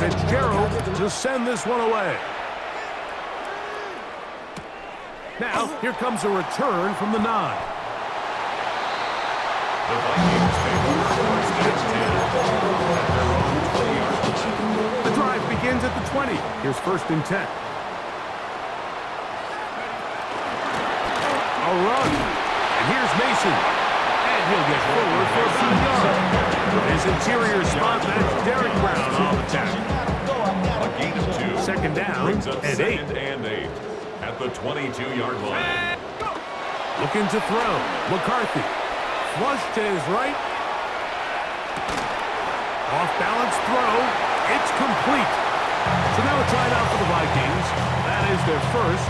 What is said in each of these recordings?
Fitzgerald to send this one away. Now, here comes a return from the 9. The Vikings take over first and 10 at their own 20-yard line. The drive begins at the 20. Here's first and 10. A run. And here's Mason. And he'll get forward for about a yard. From his interior spot, that's Derek Brown off the tackle. A gain of 2. Second down Brings up and 8. second and 8 at the 22-yard line. Looking to throw. McCarthy. Flush to his right. Off-balance throw. It's complete. So now a timeout for the Vikings. That is their first.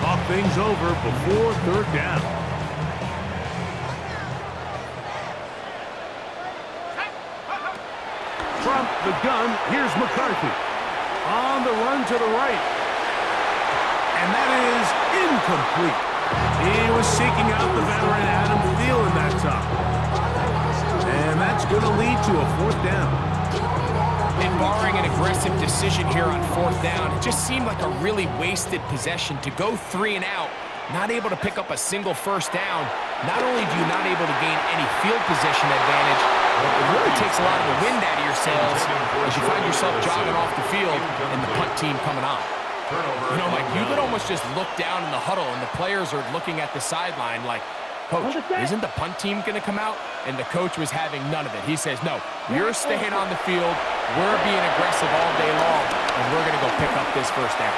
Talk things over before third down. From the gun, here's McCarthy. On the run to the right. And that is incomplete. He was seeking out the veteran Adam Thielen that time. And that's going to lead to a fourth down. And barring an aggressive decision here on fourth down, it just seemed like a really wasted possession to go 3 and out, not able to pick up a single first down. Not only do you not able to gain any field position advantage, it really takes a lot of the wind out of your sails as you find yourself jogging off the field and the punt team coming on. You know, like, you could almost just look down in the huddle and the players are looking at the sideline like, Coach, isn't the punt team going to come out? And the coach was having none of it. He says, no, you're staying on the field. We're being aggressive all day long, and we're going to go pick up this first down.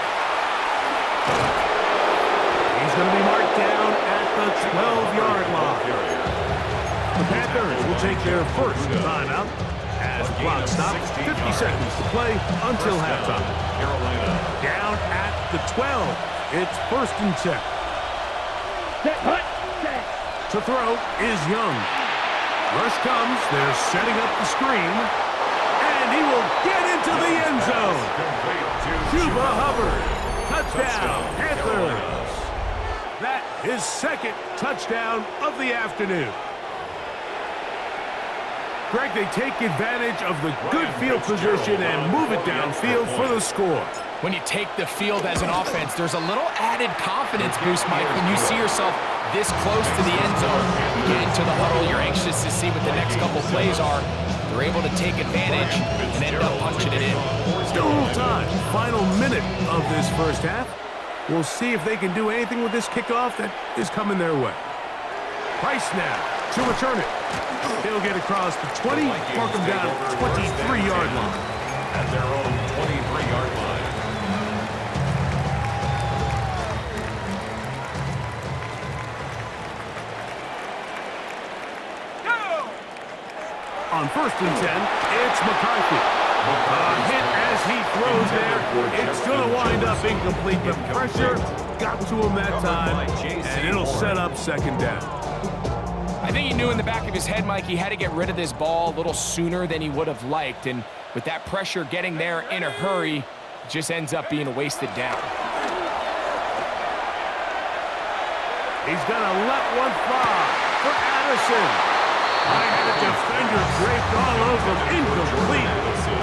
He's going to be marked down at the 12-yard line. The Panthers will take their first timeout as the clock stops. 50 seconds to play until halftime. Down at the 12. It's first and 10. To throw is Young. Rush comes. They're setting up the screen. And he will get into the end zone. Chuba Hubbard. Touchdown, Panthers. That is second touchdown of the afternoon. Greg, they take advantage of the good field position and move it downfield for the score. When you take the field as an offense, there's a little added confidence boost, Mike, when you see yourself this close to the end zone. You get into the huddle, you're anxious to see what the next couple plays are. They're able to take advantage and end up punching it in. Still time. Final minute of this first half. We'll see if they can do anything with this kickoff that is coming their way. Price now to return it. He'll get across the 20, mark him down 23-yard line. At their own 23-yard line. On first and 10, it's McCarthy. A hit as he throws there. It's going to wind up incomplete. The pressure got to him that time, and it'll set up second down. I think he knew in the back of his head, Mike, he had to get rid of this ball a little sooner than he would have liked. And with that pressure getting there in a hurry, it just ends up being a wasted down. He's going to let one fly for Addison. I had a defender draped all over him. Incomplete.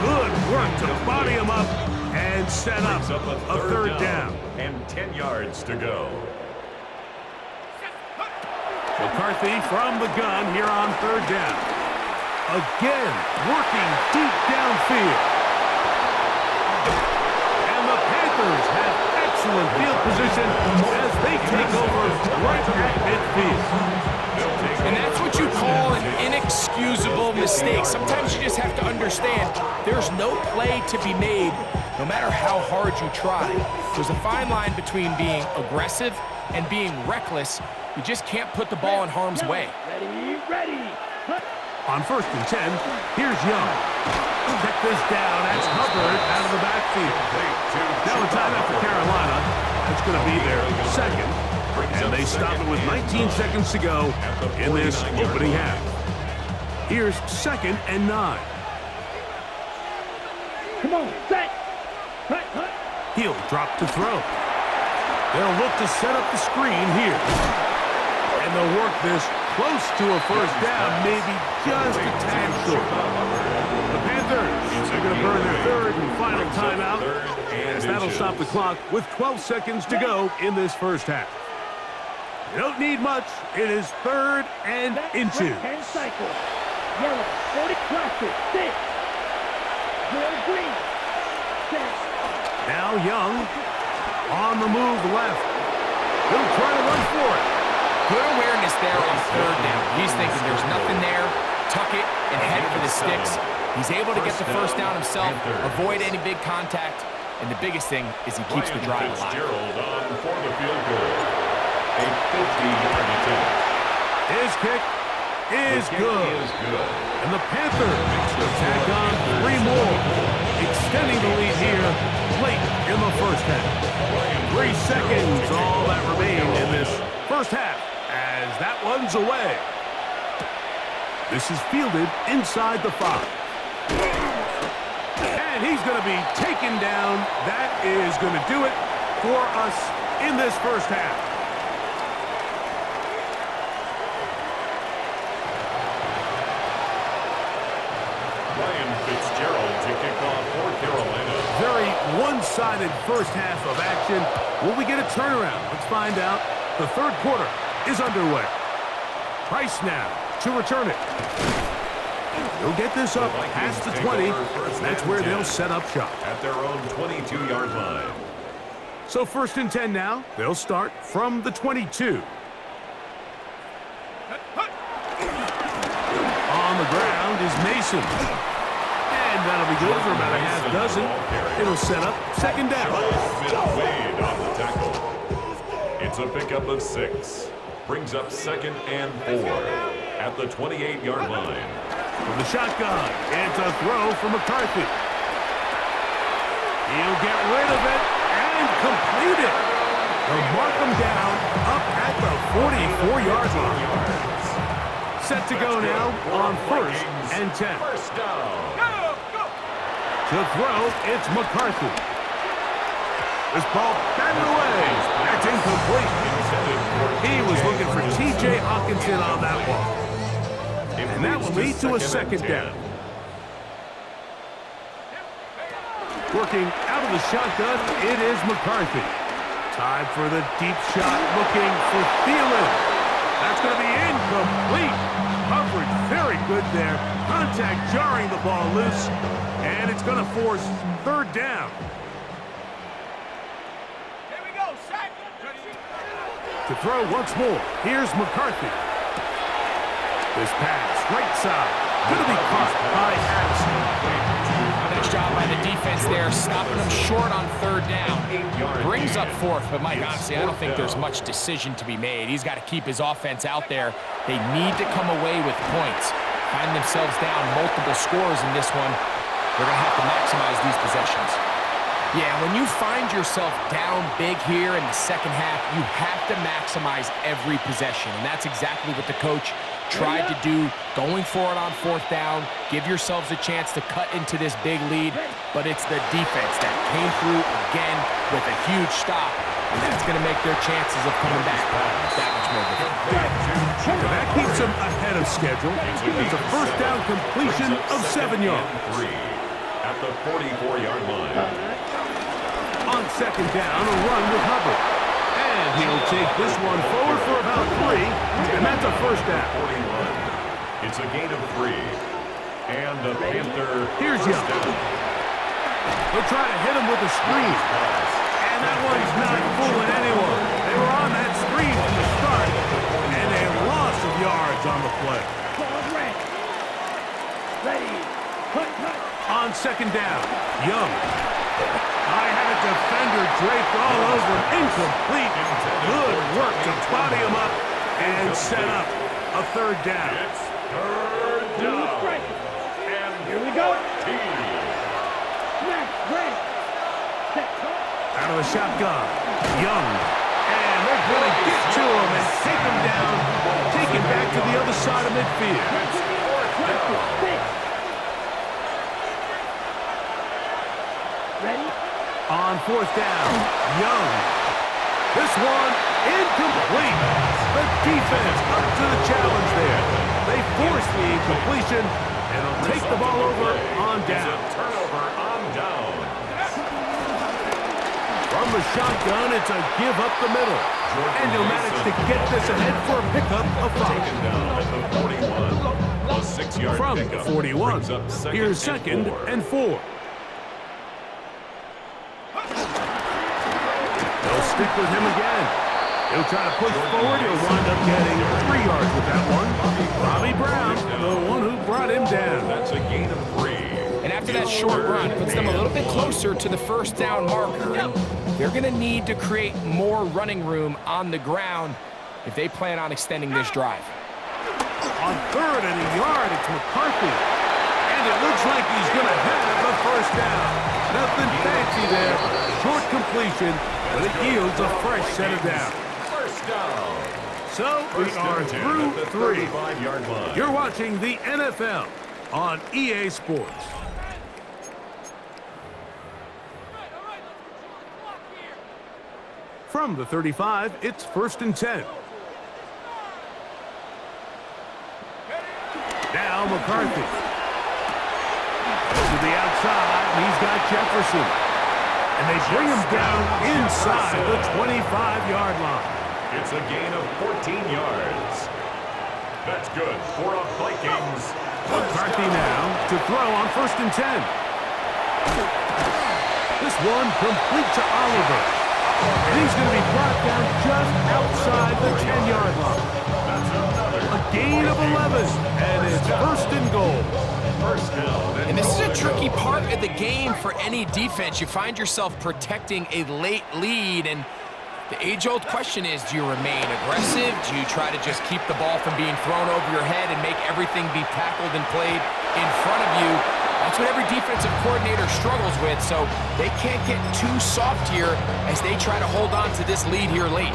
Good work to body him up and set up a third down. And 10 yards to go. McCarthy from the gun here on third down. Again, working deep downfield. And the Panthers have excellent field position as they take over right at midfield. And that's what you call an inexcusable mistake. Sometimes you just have to understand there's no play to be made no matter how hard you try. There's a fine line between being aggressive and being reckless. You just can't put the ball in harm's way. Ready. On first and 10, here's Young. Check this down. That's Hubbard out of the backfield. Now a timeout for Carolina. That's going to be their second. And they stop it with 19 seconds to go in this opening half. Here's second and 9. Come on, set. He'll drop to throw. They'll look to set up the screen here. And they'll work this close to a first down, maybe just a tad short. The Panthers are going to burn their third and final timeout, as that'll stop the clock with 12 seconds to go in this first half. You don't need much. It is third and inches. Right-hand cycle. Yellow, 40 classic, 6. Zero green, 10. Now Young on the move left. He'll try to run for it. Good awareness there on third down. He's thinking there's nothing there. Tuck it and head for the sticks. He's able to get the first down himself, avoid any big contact, and the biggest thing is he keeps the drive alive. Fitzgerald on for the field goal. A 50-yard attempt. His kick is good. And the Panthers tack on 3 more, extending the lead here late in the first half. 3 seconds, all that remain in this first half, as that one's away. This is fielded inside the 5. And he's going to be taken down. That is going to do it for us in this first half. Fitzgerald to kick off for Carolina. Very one-sided first half of action. Will we get a turnaround? Let's find out. The third quarter is underway. Price now to return it. He'll get this up past the 20. That's where they'll set up shop. At their own 22-yard line. So first and 10 now. They'll start from the 22. On the ground is Mason. And that'll be good for about a half dozen. It'll set up second down. Smith-Wade on the tackle. It's a pickup of 6. Brings up second and 4 at the 28-yard line. From the shotgun, it's a throw from McCarthy. He'll get rid of it and complete it. They'll mark him down up at the 44-yard line. Set to go now on first and 10. First down. To throw, it's McCarthy. This ball batted away. That's incomplete. He was looking for T.J. Hawkinson on that one. And that will lead to a second down. Working out of the shotgun, it is McCarthy. Time for the deep shot, looking for Thielen. That's going to be incomplete. Coverage very good there. Contact jarring the ball loose. And it's going to force third down. Here we go, set. To throw once more, here's McCarthy. This pass, right side, going to be caught by Addison. Nice job by the defense there, stopping him short on third down. Brings up fourth, but Mike, honestly, I don't think there's much decision to be made. He's got to keep his offense out there. They need to come away with points. Find themselves down multiple scores in this one. They're going to have to maximize these possessions. Yeah, when you find yourself down big here in the second half, you have to maximize every possession. And that's exactly what the coach tried to do, going for it on fourth down. Give yourselves a chance to cut into this big lead. But it's the defense that came through again with a huge stop. And that's going to make their chances of coming back that much more difficult. And that keeps them ahead of schedule. It's a first down completion of 7 yards. 3 at the 44-yard line. On second down, a run with Hubbard. And he'll take this one forward for about 3, and that's a first down. 41. It's a gain of 3. And the Panther Here's first Young. down. They'll try to hit him with a screen. And that one's not fooling anyone. They were on that screen from the start, and a loss of yards on the play. Ball ready. Ready. Cut. On second down, Young. I had a defender draped all over him. Incomplete. Good work to body him up and set up a third down. It's third down. And Here we go. 14. Snap, ready. Set. Out of the shotgun, Young. And they're going to get to him and take him down. Take him back to the other side of midfield. Ready? On fourth down, Young. This one incomplete. The defense up to the challenge there. They force the incompletion, and they'll take the ball over on down. Turnover on down. From the shotgun, it's a give up the middle. And he'll manage to get this ahead for a pickup of 5. Taken down at the 41. A 6-yard From the pickup 41, brings up here's second and 4. They'll stick with him again. He'll try to push forward. He'll wind up getting 3 yards with that one. Bobby Brown, the one who brought him down. That's a gain of 3. And after that short run, puts them a little bit closer to the first down marker. And they're going to need to create more running room on the ground if they plan on extending this drive. On 3rd and a yard, it's McCarthy. And it looks like he's going to have the first down. Nothing fancy there. Short completion, but it yields a fresh set of downs. First down. So we are through 3. 35-yard line. You're watching the NFL on EA Sports. From the 35, it's 1st and 10. Now McCarthy. To the outside, and he's got Jefferson. And they bring him down inside the 25-yard line. It's a gain of 14 yards. That's good for a Vikings. McCarthy now to throw on 1st and 10. This one complete to Oliver. And he's going to be brought down just outside the 10-yard line. A gain of 11, and it's 1st and goal. First down. And this is a tricky part of the game for any defense. You find yourself protecting a late lead, and the age-old question is, do you remain aggressive? Do you try to just keep the ball from being thrown over your head and make everything be tackled and played in front of you? That's what every defensive coordinator struggles with, so they can't get too soft here as they try to hold on to this lead here late.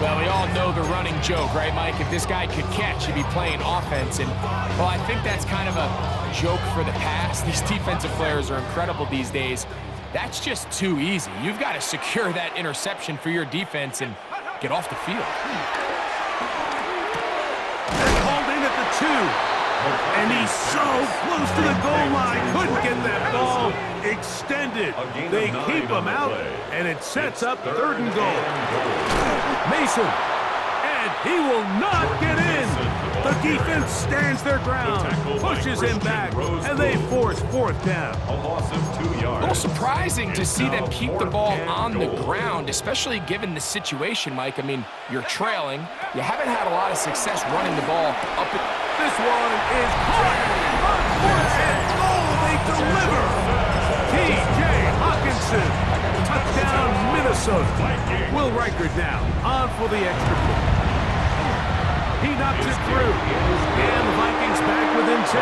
Well, we all know the running joke, right, Mike? If this guy could catch, he'd be playing offense. And, well, I think that's kind of a joke for the past. These defensive players are incredible these days. That's just too easy. You've got to secure that interception for your defense and get off the field. They're called in at the 2. And he's so close to the goal line. Couldn't get that ball extended. They keep him out, and it sets up 3rd and goal. Mason, and he will not get in. The defense stands their ground, pushes him back, and they force 4th down. A loss of 2 A yards. little surprising to see them keep the ball on the ground, especially given the situation, Mike. I mean, you're trailing. You haven't had a lot of success running the ball up. This one is caught on 4th and goal. They deliver. T.J. Hawkinson, touchdown Minnesota. Will Reichert now on for the extra point. He knocks it through, and the Vikings back within 10.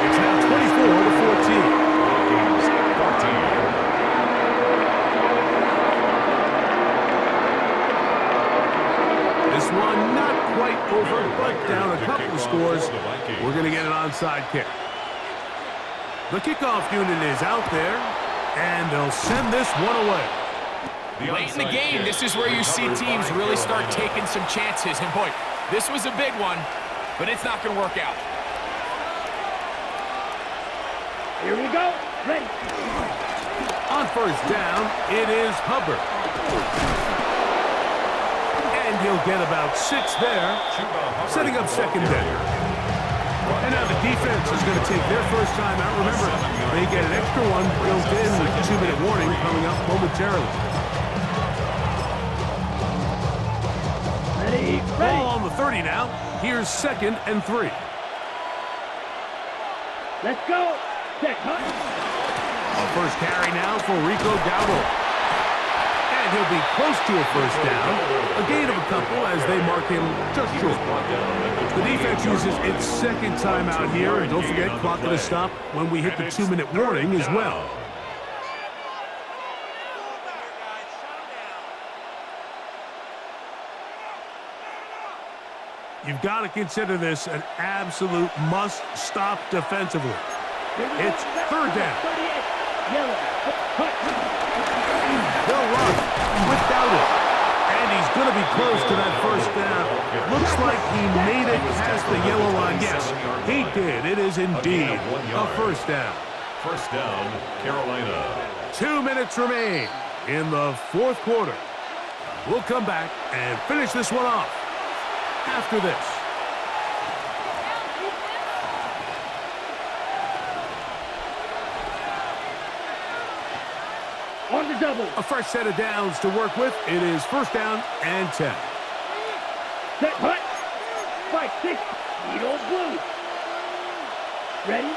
It's now 24-14. Vikings 14. This one not quite over, but down a couple of scores. We're going to get an onside kick. The kickoff unit is out there, and they'll send this one away. Late in the game, this is where you see teams really start taking some chances. And boy, this was a big one, but it's not going to work out. Here we go. Ready. On 1st down, it is Hubbard. And he'll get about 6 there, setting up 2nd down. And now the defense is going to take their first time out. Remember, they get an extra one built in with a 2-minute warning coming up momentarily. Ball on the 30 now. Here's 2nd and 3. Let's go. Check, huh? A first carry now for Rico Dowdle. And he'll be close to a first down. A gain of a couple as they mark him just short. The defense uses its 2nd timeout here. And don't forget, clock to stop when we hit the 2-minute warning as well. You've got to consider this an absolute must-stop defensively. It's 3rd down. Yellow. Cut. They'll run with Dowdle. And And he's going to be close to that first down. Looks like he made it past the yellow line. Yes, he did. It is indeed a first down. First down, Carolina. 2 minutes remain in the fourth quarter. We'll come back and finish this one off after this. On the double. A fresh set of downs to work with. It is first down and 10. Set, hut. 5-6. Need old blue. Ready?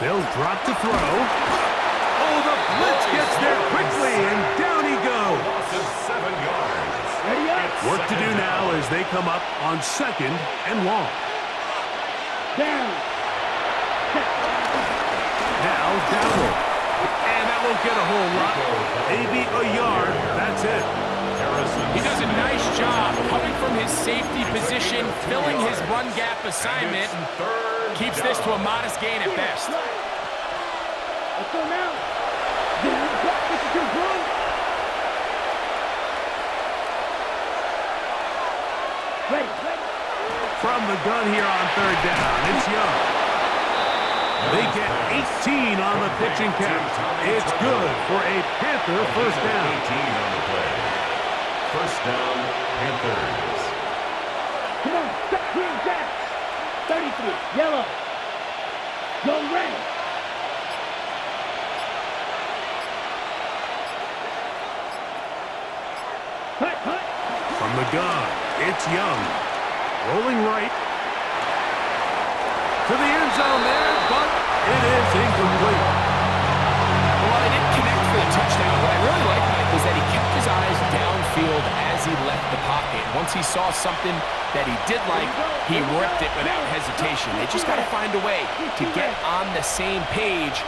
They'll drop to throw. Oh, the blitz gets there quickly, and down he goes. Loss of 7 yards. Ready up. Work to do now as they come up on second and long. Down. Set. Now downward. And that won't get a whole lot. Maybe a yard. That's it. He does a nice job coming from his safety position, filling his run gap assignment. Keeps this to a modest gain at best. Let's go now. This is your run. Ready. From the gun here on third down, it's Young. They get 18 on the pitching count. It's good for a Panther first down. 18 on the play. First down, Panthers. Come on, step green back. 33, yellow. Go red. Hut. From the gun, it's Young. Rolling right. To the end zone there, but it is incomplete. Well, they didn't connect for the touchdown. What I really liked, Mike, was that he kept his eyes downfield as he left the pocket. Once he saw something that he did like, he ripped it without hesitation. They just got to find a way to get on the same page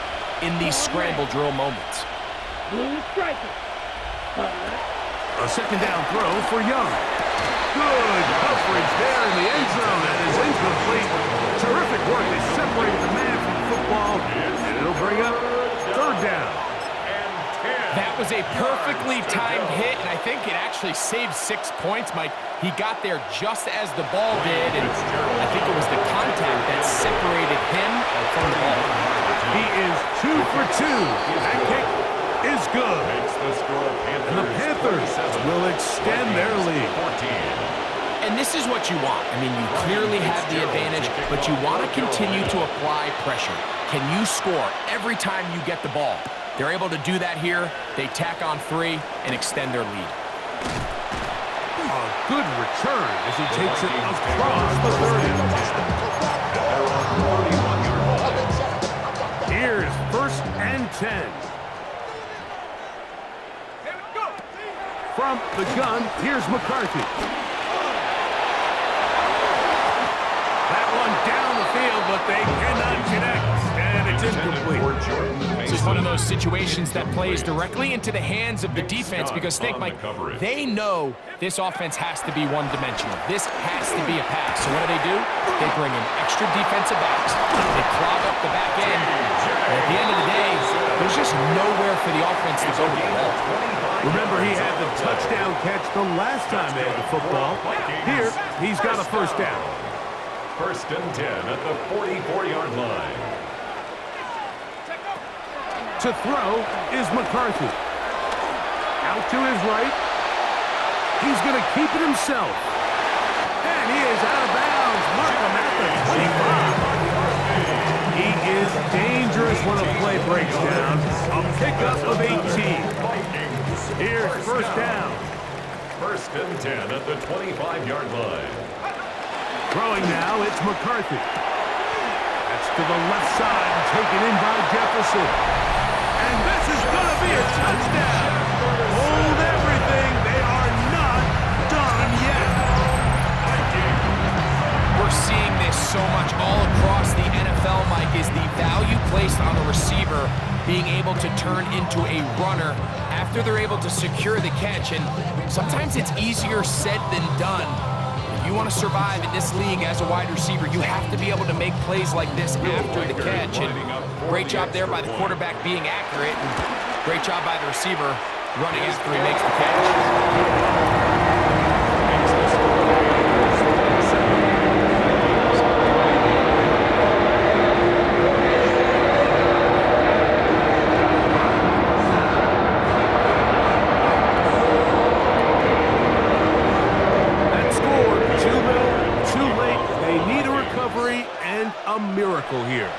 in these scramble drill moments. Blue striker. A second down throw for Young. Good coverage there in the end zone. That is incomplete. Terrific work. They separated the man from the football, and it'll bring up third down. That was a perfectly timed hit, and I think it actually saved 6 points, Mike. He got there just as the ball did, and I think it was the contact that separated him from the ball. He is 2 for 2. That kick is good. And the Panthers will extend their lead. And this is what you want. I mean, you clearly have the advantage, but you want to continue to apply pressure. Can you score every time you get the ball? They're able to do that here. They tack on 3 and extend their lead. A good return as he takes it across the 30. Here's first and 10. From the gun, here's McCarthy. That one down the field, but they cannot connect, and it's incomplete. This is one of those situations that plays directly into the hands of the defense because think, Mike, they know this offense has to be one-dimensional. This has to be a pass. So what do? They bring in extra defensive backs. They clog up the back end. And at the end of the day, there's just nowhere for the offense to go with the ball. Remember, he had the touchdown catch the last time they had the football. Here, he's got a first down. First and 10 at the 44-yard line. To throw is McCarthy. Out to his right. He's going to keep it himself. And he is out of bounds. Mark him at the 25. He is dangerous when a play breaks down. A pickup of 18. Here's first down. First and 10 at the 25-yard line. Throwing now, it's McCarthy. That's to the left side and taken in by Jefferson. And this is going to be a touchdown. Hold everything. They are not done yet. We're seeing this so much all across the NFL, Mike, is the value placed on a receiver being able to turn into a runner after they're able to secure the catch. And sometimes it's easier said than done. If you want to survive in this league as a wide receiver, you have to be able to make plays like this after the catch. And great job there by the quarterback being accurate. And great job by the receiver running after he makes the catch. recovery and a miracle here.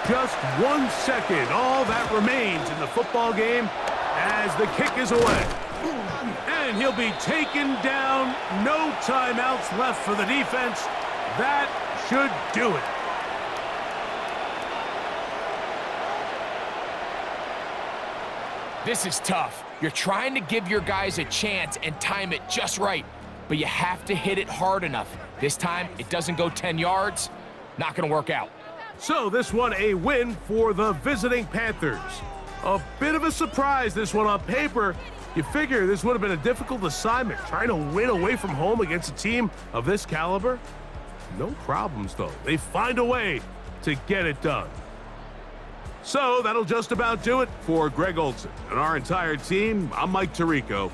Just 1 second, all that remains in the football game as the kick is away. And he'll be taken down. No timeouts left for the defense. That should do it. This is tough. You're trying to give your guys a chance and time it just right, but you have to hit it hard enough. This time, it doesn't go 10 yards. Not going to work out. So this one a win for the visiting Panthers. A bit of a surprise, this one on paper. You figure this would have been a difficult assignment, trying to win away from home against a team of this caliber. No problems, though. They find a way to get it done. So that'll just about do it for Greg Olsen and our entire team. I'm Mike Tirico.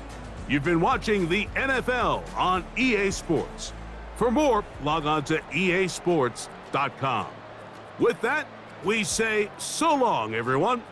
You've been watching the NFL on EA Sports. For more, log on to easports.com. With that, we say so long, everyone.